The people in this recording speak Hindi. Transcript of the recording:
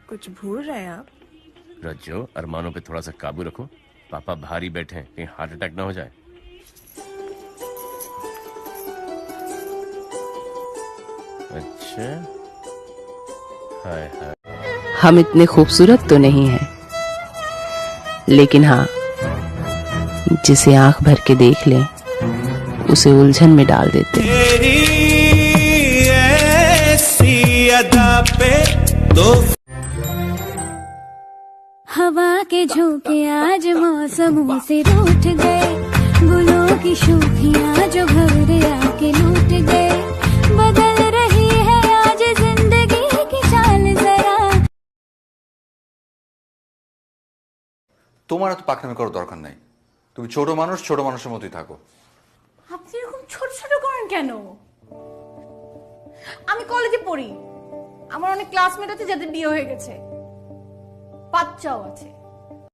कुछ भूल रहे हैं आप? रज्जो, अरमानों पे थोड़ा सा काबू रखो। पापा भारी बैठे हैं, कहीं हार्ट अटैक ना हो जाए। अच्छा, हाय हाय। हम इतने खूबसूरत तो नहीं हैं, लेकिन हाँ, जिसे आंख भर के देख लें उसे उलझन में डाल देते हैं। हवा के झोंके आज मौसमों से रूठ गए, गुलों की शोखियां जो भवरे आके लूट गए, बदल रही है आज जिंदगी की चाल जरा। তোমার এত পাকনামি করার দরকার নাই। তুমি ছোট মানুষের মতোই থাকো। আপনি এরকম ছোট ছোট করেন কেন? আমি কলেজে পড়ি, আমার অনেক ক্লাসমেট আছে যাদের বিয়ে হয়ে গেছে, বাচ্চাও আছে।